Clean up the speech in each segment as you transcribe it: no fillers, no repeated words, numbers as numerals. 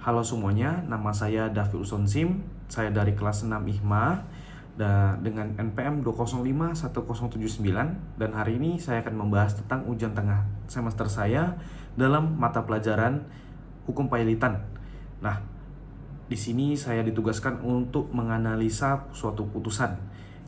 Halo semuanya, nama saya David Usonsim. Saya dari kelas 6 IHMA dengan NPM 2051079, dan hari ini saya akan membahas tentang ujian tengah semester saya dalam mata pelajaran Hukum Pailitan. Nah, di sini saya ditugaskan untuk menganalisa suatu putusan,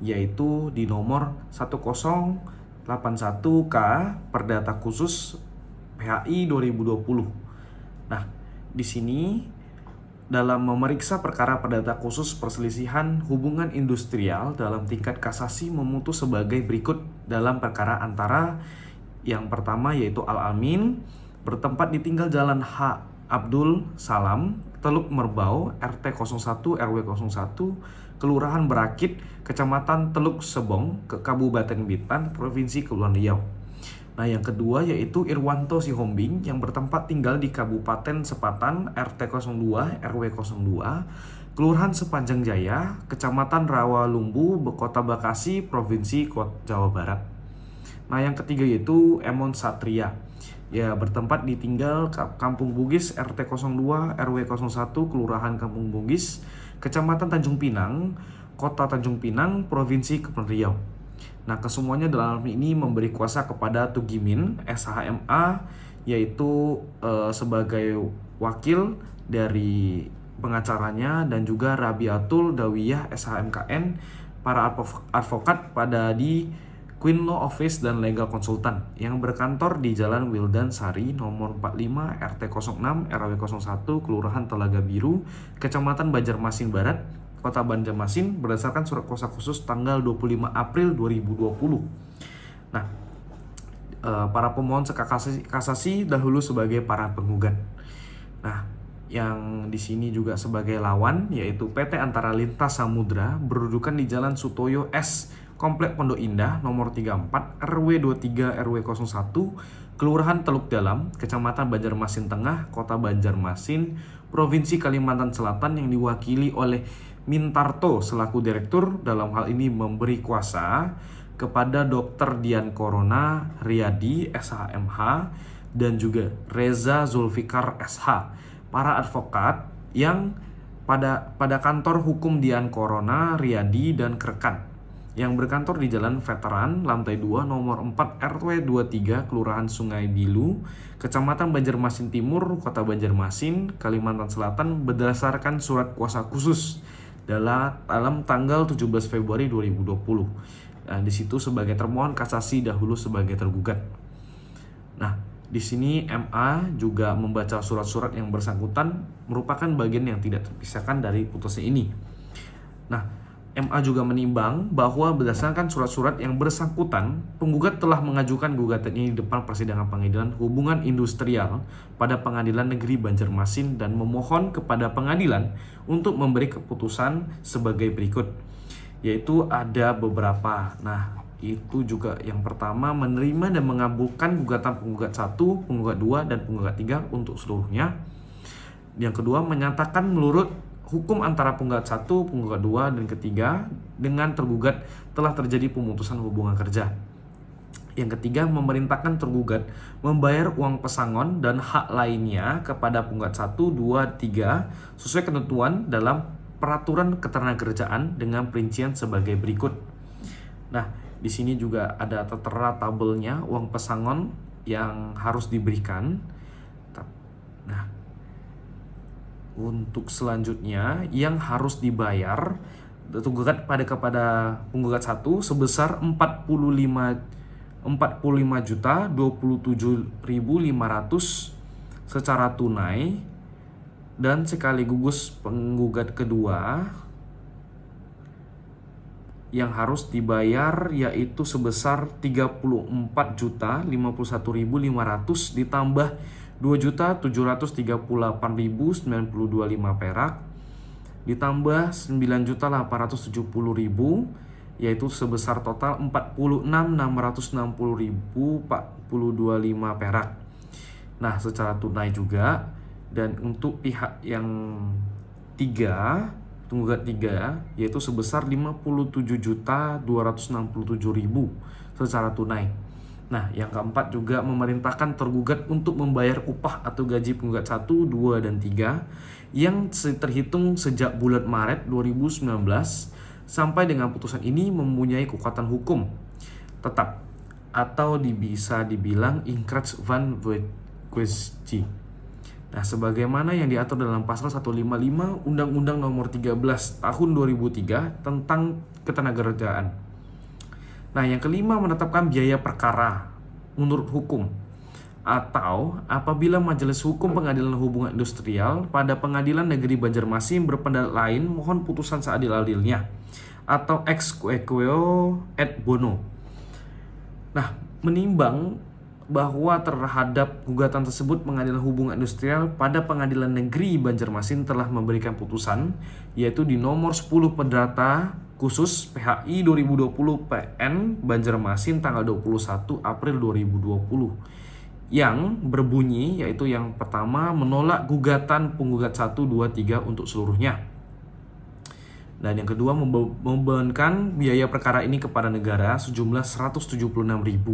yaitu di nomor 1081K Perdata Khusus PHI 2020. Nah, di sini dalam memeriksa perkara perdata khusus perselisihan hubungan industrial dalam tingkat kasasi memutus sebagai berikut dalam perkara antara yang pertama yaitu Al-Amin bertempat di tinggal Jalan H. Abdul Salam, Teluk Merbau, RT 01 RW 01, Kelurahan Berakit, Kecamatan Teluk Sebong, Kabupaten Bintan, Provinsi Kepulauan Riau. Nah, yang kedua yaitu Irwanto Sihombing yang bertempat tinggal di Kabupaten Sepatan, RT 02 RW 02, Kelurahan Sepanjang Jaya, Kecamatan Rawalumbu, Kota Bekasi, Provinsi Jawa Barat. Nah, yang ketiga yaitu Emon Satria, ya bertempat di tinggal Kampung Bugis, RT 02 RW 01, Kelurahan Kampung Bugis, Kecamatan Tanjung Pinang, Kota Tanjung Pinang, Provinsi Kepulauan Riau. Nah, kesemuanya dalam ini memberi kuasa kepada Tugimin SHMA, yaitu sebagai wakil dari pengacaranya, dan juga Rabiatul Dawiyah SHMKN, para advokat pada di Queen Law Office dan Legal Consultant yang berkantor di Jalan Wildan Sari nomor 45 RT 06 RW 01, Kelurahan Telaga Biru, Kecamatan Banjarmasin Barat, Kota Banjarmasin, berdasarkan surat kuasa khusus tanggal 25 April 2020. Nah, para pemohon kasasi dahulu sebagai para penggugat. Nah, yang di sini juga sebagai lawan yaitu PT Antara Lintas Samudra berdudukan di Jalan Sutoyo S, Komplek Pondok Indah nomor 34 RW 23 RW 01, Kelurahan Teluk Dalam, Kecamatan Banjarmasin Tengah, Kota Banjarmasin, Provinsi Kalimantan Selatan, yang diwakili oleh Mintarto selaku direktur. Dalam hal ini memberi kuasa kepada Dr. Dian Corona Riyadi SHMH dan juga Reza Zulfikar SH, para advokat yang pada kantor hukum Dian Corona Riyadi dan Krekan yang berkantor di Jalan Veteran lantai 2 nomor 4 RW 23, Kelurahan Sungai Bilu, Kecamatan Banjarmasin Timur, Kota Banjarmasin, Kalimantan Selatan, berdasarkan surat kuasa khusus dalam tanggal 17 Februari 2020. Nah, di situ sebagai termohon kasasi dahulu sebagai tergugat. Nah, di sini MA juga membaca surat-surat yang bersangkutan merupakan bagian yang tidak terpisahkan dari putusan ini. Nah, MA juga menimbang bahwa berdasarkan surat-surat yang bersangkutan, penggugat telah mengajukan gugatan ini di depan persidangan pengadilan hubungan industrial pada Pengadilan Negeri Banjarmasin dan memohon kepada pengadilan untuk memberi keputusan sebagai berikut, yaitu ada beberapa. Nah, itu juga yang pertama, menerima dan mengabulkan gugatan penggugat 1, penggugat 2, dan penggugat 3 untuk seluruhnya. Yang kedua, menyatakan menurut hukum antara penggugat 1, penggugat 2, dan ketiga dengan tergugat telah terjadi pemutusan hubungan kerja. Yang ketiga, memerintahkan tergugat membayar uang pesangon dan hak lainnya kepada penggugat 1, 2, 3 sesuai ketentuan dalam peraturan ketenagakerjaan dengan perincian sebagai berikut. Nah, di sini juga ada tertera tabelnya uang pesangon yang harus diberikan. Nah, untuk selanjutnya yang harus dibayar tergugat kepada penggugat 1 sebesar 45.027.500 secara tunai, dan sekaligus penggugat kedua yang harus dibayar yaitu sebesar 34.051.500 ditambah 2.738.092 perak ditambah 9.870.000, yaitu sebesar total 46.660.042 perak. Nah, secara tunai juga. Dan untuk pihak yang penggugat 3 yaitu sebesar 57.267.000 secara tunai. Nah, yang keempat juga memerintahkan tergugat untuk membayar upah atau gaji penggugat 1, 2, dan 3 yang terhitung sejak bulan Maret 2019 sampai dengan putusan ini mempunyai kekuatan hukum tetap atau bisa dibilang inkrach van wetquestie. Nah, sebagaimana yang diatur dalam pasal 155 Undang-Undang Nomor 13 Tahun 2003 tentang Ketenagakerjaan. Nah, yang kelima menetapkan biaya perkara menurut hukum atau apabila Majelis Hukum Pengadilan Hubungan Industrial pada Pengadilan Negeri Banjarmasin berpendapat lain mohon putusan seadil-adilnya atau ex equo et bono. Nah, menimbang bahwa terhadap gugatan tersebut Pengadilan Hubungan Industrial pada Pengadilan Negeri Banjarmasin telah memberikan putusan yaitu di nomor 10 Perdata Khusus PHI 2020 PN Banjarmasin tanggal 21 April 2020 yang berbunyi yaitu yang pertama menolak gugatan penggugat 1, 2, 3 untuk seluruhnya. Dan yang kedua membebankan biaya perkara ini kepada negara sejumlah Rp176.000.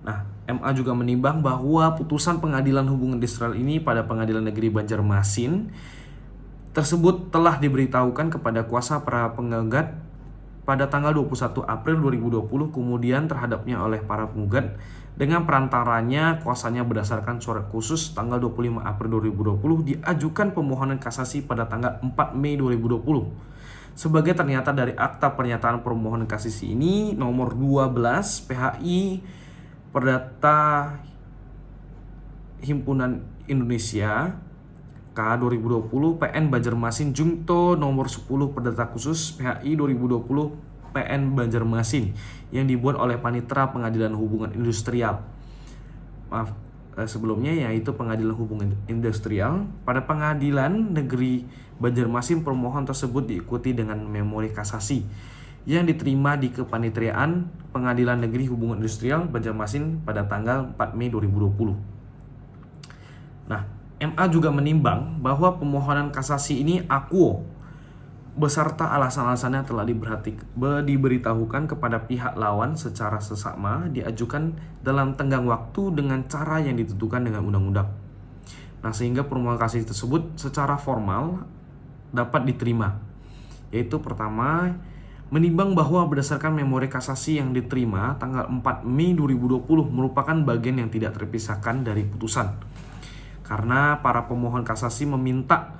Nah, MA juga menimbang bahwa putusan Pengadilan Hubungan Industrial ini pada Pengadilan Negeri Banjarmasin tersebut telah diberitahukan kepada kuasa para penggugat pada tanggal 21 April 2020 kemudian terhadapnya oleh para penggugat dengan perantaranya kuasanya berdasarkan surat khusus tanggal 25 April 2020 diajukan permohonan kasasi pada tanggal 4 Mei 2020. Sebagai ternyata dari akta pernyataan permohonan kasasi ini nomor 12 PHI Perdata Himpunan Indonesia K 2020 PN Banjarmasin Jungto nomor 10 Perdata Khusus PHI 2020 PN Banjarmasin yang dibuat oleh Panitera Pengadilan Hubungan Industrial. Sebelumnya yaitu Pengadilan Hubungan Industrial pada Pengadilan Negeri Banjarmasin permohonan tersebut diikuti dengan memori kasasi yang diterima di Kepanitraan Pengadilan Negeri Hubungan Industrial Banjarmasin pada tanggal 4 Mei 2020. Nah, MA juga menimbang bahwa permohonan kasasi ini akuo beserta alasan-alasannya telah diberitahukan kepada pihak lawan secara seksama diajukan dalam tenggang waktu dengan cara yang ditentukan dengan undang-undang. Nah, sehingga permohonan kasasi tersebut secara formal dapat diterima. Yaitu pertama, menimbang bahwa berdasarkan memori kasasi yang diterima tanggal 4 Mei 2020 merupakan bagian yang tidak terpisahkan dari putusan. Karena para pemohon kasasi meminta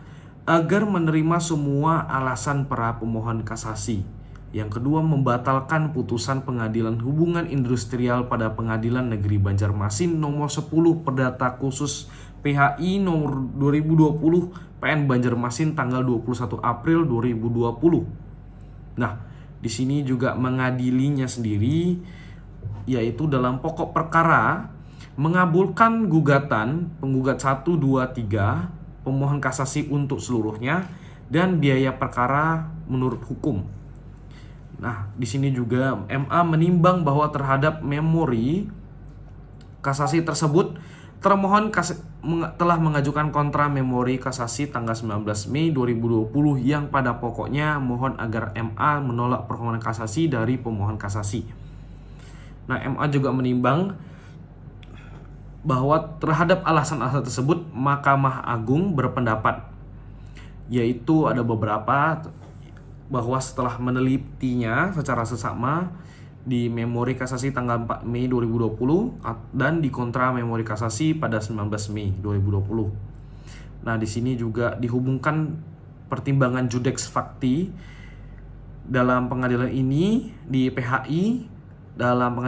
agar menerima semua alasan para pemohon kasasi. Yang kedua, membatalkan putusan Pengadilan Hubungan Industrial pada Pengadilan Negeri Banjarmasin nomor 10 Perdata Khusus PHI nomor 2020 PN Banjarmasin tanggal 21 April 2020. Nah, di sini juga mengadilinya sendiri yaitu dalam pokok perkara mengabulkan gugatan penggugat 1, 2, 3 pemohon kasasi untuk seluruhnya dan biaya perkara menurut hukum. Nah, di sini juga MA menimbang bahwa terhadap memori kasasi tersebut termohon telah mengajukan kontra memori kasasi tanggal 19 Mei 2020 yang pada pokoknya mohon agar MA menolak permohonan kasasi dari pemohon kasasi. Nah, MA juga menimbang bahwa terhadap alasan-alasan tersebut Mahkamah Agung berpendapat yaitu ada beberapa bahwa setelah menelitinya secara seksama di memori kasasi tanggal 4 Mei 2020 dan di kontra memori kasasi pada 19 Mei 2020. Nah, di sini juga dihubungkan pertimbangan judex facti dalam pengadilan ini di PHI dalam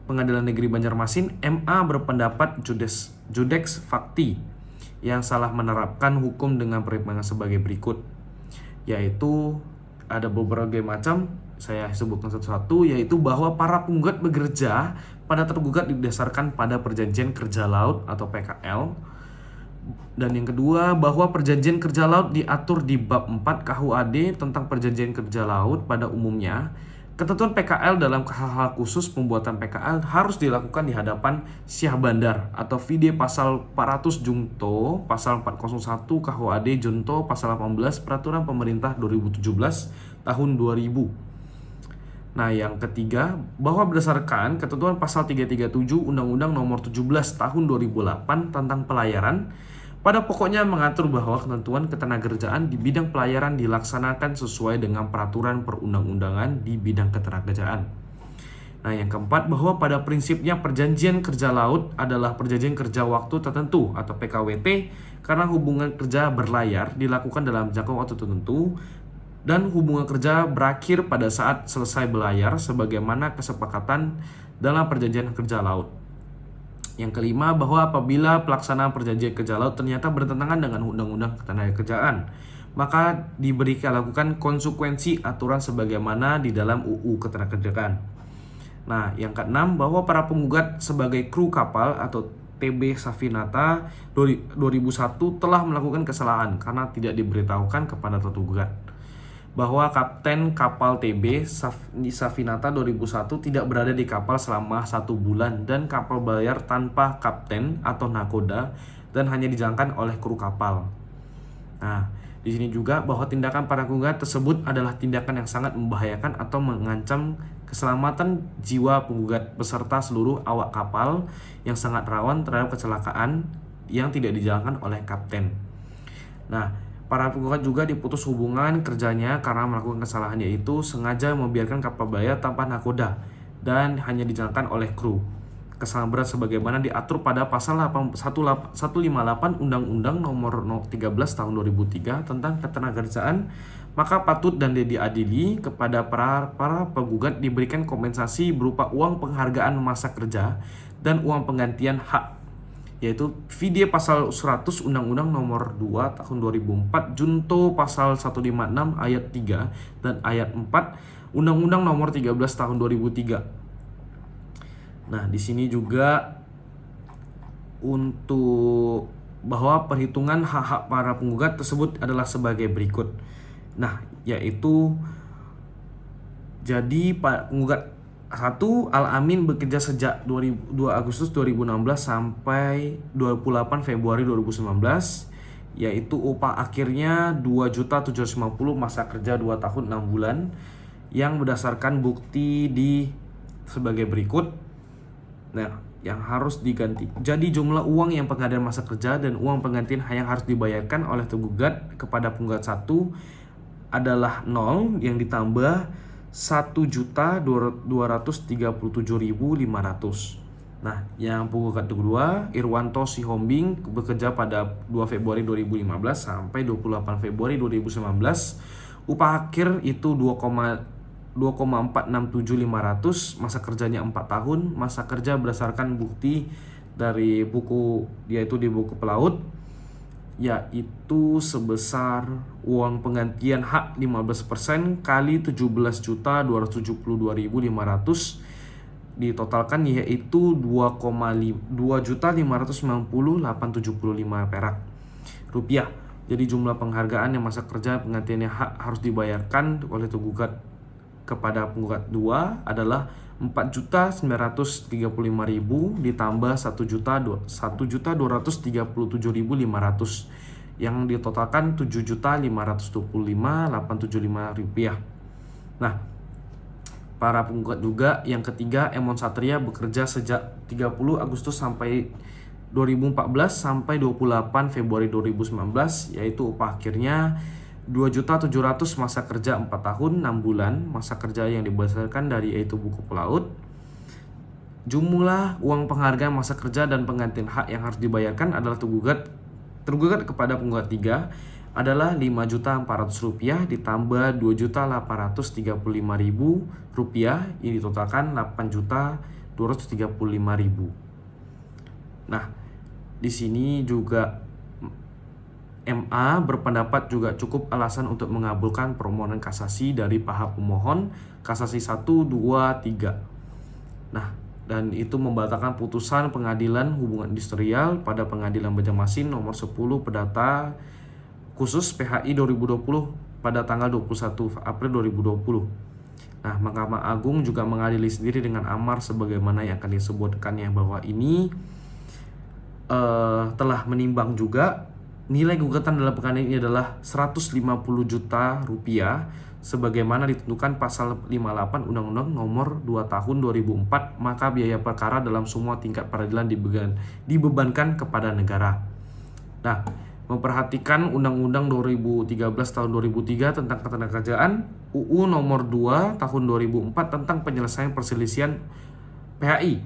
Pengadilan Negeri Banjarmasin. MA berpendapat judex facti yang salah menerapkan hukum dengan pertimbangan sebagai berikut, yaitu ada beberapa macam, saya sebutkan satu-satu, yaitu bahwa para penggugat bekerja pada tergugat didasarkan pada Perjanjian Kerja Laut atau PKL. Dan yang kedua, bahwa Perjanjian Kerja Laut diatur di bab 4 KUHD tentang Perjanjian Kerja Laut pada umumnya. Ketentuan PKL dalam hal-hal khusus pembuatan PKL harus dilakukan di hadapan Syah Bandar atau Vide pasal 400 Junto, pasal 401 KUHD Junto, pasal 18 Peraturan Pemerintah 2017 tahun 2000. Nah, yang ketiga, bahwa berdasarkan ketentuan pasal 337 Undang-Undang Nomor 17 Tahun 2008 tentang pelayaran, pada pokoknya mengatur bahwa ketentuan ketenagakerjaan di bidang pelayaran dilaksanakan sesuai dengan peraturan perundang-undangan di bidang ketenagakerjaan. Nah, yang keempat, bahwa pada prinsipnya perjanjian kerja laut adalah perjanjian kerja waktu tertentu atau PKWT karena hubungan kerja berlayar dilakukan dalam jangka waktu tertentu dan hubungan kerja berakhir pada saat selesai berlayar sebagaimana kesepakatan dalam perjanjian kerja laut. Yang kelima, bahwa apabila pelaksanaan perjanjian kerja laut ternyata bertentangan dengan undang-undang ketenagakerjaan, maka lakukan konsekuensi aturan sebagaimana di dalam UU Ketenagakerjaan. Nah, yang keenam, bahwa para penggugat sebagai kru kapal atau TB Safinata 2001 telah melakukan kesalahan karena tidak diberitahukan kepada tergugat bahwa kapten kapal TB Safinata 2001 tidak berada di kapal selama 1 bulan dan kapal berlayar tanpa kapten atau nakoda dan hanya dijalankan oleh kru kapal. Nah, di sini juga bahwa tindakan para penggugat tersebut adalah tindakan yang sangat membahayakan atau mengancam keselamatan jiwa penggugat beserta seluruh awak kapal yang sangat rawan terhadap kecelakaan yang tidak dijalankan oleh kapten. Nah, para penggugat juga diputus hubungan kerjanya karena melakukan kesalahan, yaitu sengaja membiarkan kapal berlayar tanpa nakoda dan hanya dijalankan oleh kru. Kesalahan berat sebagaimana diatur pada pasal 158 Undang-Undang Nomor 13 Tahun 2003 tentang ketenagakerjaan, maka patut dan diadili kepada para penggugat diberikan kompensasi berupa uang penghargaan masa kerja dan uang penggantian hak, yaitu VID pasal 100 Undang-Undang Nomor 2 Tahun 2004, Junto pasal 156 ayat 3 dan ayat 4 Undang-Undang Nomor 13 Tahun 2003. Nah, di sini juga untuk bahwa perhitungan hak-hak para penggugat tersebut adalah sebagai berikut. Nah, yaitu jadi penggugat 1, Al-Amin bekerja sejak 2 Agustus 2016 sampai 28 Februari 2019, yaitu upah akhirnya 2.750 masa kerja 2 tahun 6 bulan yang berdasarkan bukti sebagai berikut. Nah, yang harus diganti. Jadi jumlah uang yang penggantian masa kerja dan uang penggantian yang harus dibayarkan oleh tergugat kepada penggugat 1 adalah 0 yang ditambah 1.237.500. Nah, yang penggugat kedua, Irwanto Sihombing bekerja pada 2 Februari 2015 sampai 28 Februari 2019. Upah akhir itu 2,467.500, masa kerjanya 4 tahun, masa kerja berdasarkan bukti dari buku, yaitu di buku pelaut, yaitu sebesar uang penggantian hak 15% kali 17.272.500 ditotalkan yaitu 2.590.875 perak rupiah. Jadi jumlah penghargaan yang masa kerja penggantiannya hak harus dibayarkan oleh tergugat kepada penggugat 2 adalah 4.935.000 ditambah 1.237.500 yang ditotalkan 7.525.875 rupiah. Nah, para penggugat juga yang ketiga, Emon Satria bekerja sejak 30 Agustus sampai 2014 sampai 28 Februari 2019, yaitu upah akhirnya 2.700 masa kerja 4 tahun 6 bulan, masa kerja yang diberdasarkan dari yaitu buku pelaut. Jumlah uang penghargaan masa kerja dan penggantian hak yang harus dibayarkan adalah tergugat kepada penggugat 3 adalah 5.400 rupiah ditambah 2.835.000 rupiah yang ditotalkan 8.235.000. Nah, di sini juga MA berpendapat juga cukup alasan untuk mengabulkan permohonan kasasi dari pihak pemohon kasasi 1, 2, 3. Nah, dan itu membatalkan putusan pengadilan hubungan industrial pada pengadilan Banjarmasin nomor 10 Perdata khusus PHI 2020 pada tanggal 21 April 2020. Nah, Mahkamah Agung juga mengadili sendiri dengan amar sebagaimana yang akan disebutkannya bahwa ini telah menimbang juga nilai gugatan dalam perkara ini adalah 150 juta rupiah sebagaimana ditentukan pasal 58 Undang-Undang Nomor 2 Tahun 2004, maka biaya perkara dalam semua tingkat peradilan dibebankan kepada negara. Nah, memperhatikan Undang-Undang 2013 tahun 2003 tentang ketenagakerjaan, UU Nomor 2 tahun 2004 tentang penyelesaian perselisihan PHI.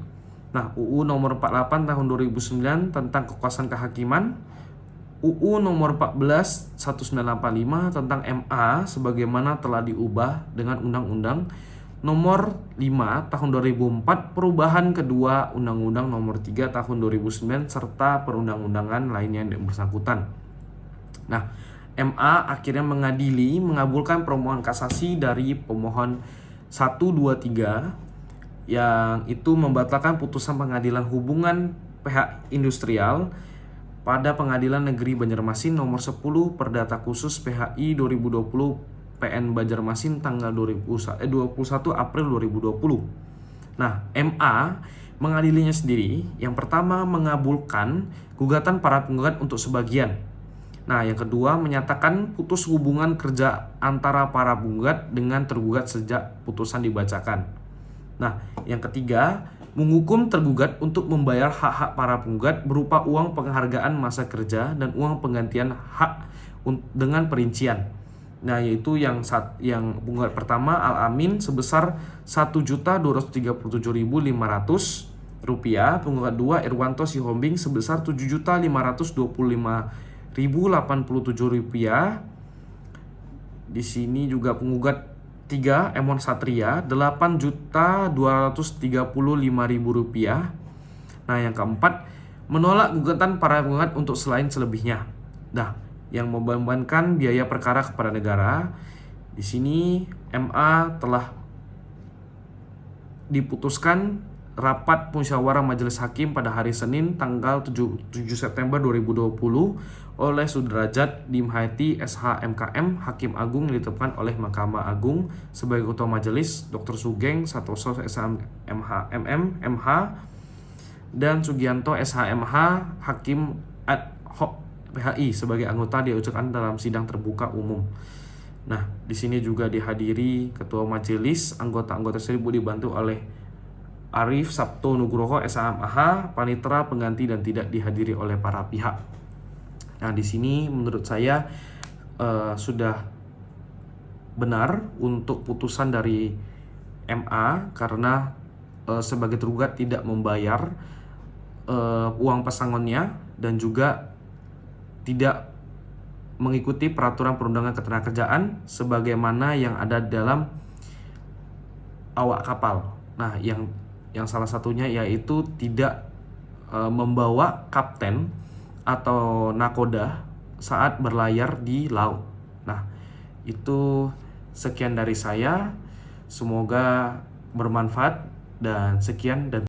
Nah, UU Nomor 48 tahun 2009 tentang kekuasaan kehakiman, UU Nomor 14 1985 tentang MA sebagaimana telah diubah dengan Undang-Undang Nomor 5 tahun 2004 perubahan kedua Undang-Undang Nomor 3 tahun 2009 serta perundang-undangan lainnya yang bersangkutan. Nah, MA akhirnya mengabulkan permohonan kasasi dari pemohon 1, 2, 3 yang itu membatalkan putusan pengadilan hubungan PH Industrial pada Pengadilan Negeri Banjarmasin nomor 10 Perdata Khusus PHI 2020 PN Banjarmasin tanggal 21 April 2020. Nah, MA mengadilinya sendiri. Yang pertama mengabulkan gugatan para penggugat untuk sebagian. Nah, yang kedua menyatakan putus hubungan kerja antara para penggugat dengan tergugat sejak putusan dibacakan. Nah, yang ketiga menghukum tergugat untuk membayar hak-hak para penggugat berupa uang penghargaan masa kerja dan uang penggantian hak dengan perincian. Nah, yaitu yang penggugat pertama Al-Amin sebesar Rp1.237.500, penggugat 2 Irwanto Sihombing sebesar Rp7.525.087. Di sini juga penggugat 3 Emon Satria Rp8.235.000. Nah, yang keempat menolak gugatan para penggugat untuk selain selebihnya. Nah, yang membebankan biaya perkara kepada negara. Di sini MA telah diputuskan rapat musyawarah majelis hakim pada hari Senin tanggal 7 September 2020 oleh Sudrajat Dimhayati SH/MKM Hakim Agung yang ditetapkan oleh Mahkamah Agung sebagai ketua majelis, Dr. Sugeng Santoso SH/MH MH dan Sugianto SH/MH Hakim ad hoc PHI sebagai anggota diucapkan dalam sidang terbuka umum. Nah, di sini juga dihadiri ketua majelis, anggota-anggota tersebut dibantu oleh Arif Sabto Nugroho SH/MH, panitera pengganti dan tidak dihadiri oleh para pihak. Nah, di sini menurut saya sudah benar untuk putusan dari MA karena sebagai tergugat tidak membayar uang pesangonnya dan juga tidak mengikuti peraturan perundangan ketenagakerjaan sebagaimana yang ada dalam awak kapal. Nah, yang salah satunya yaitu tidak membawa kapten atau nakoda saat berlayar di laut. Nah, itu sekian dari saya. Semoga bermanfaat dan sekian dan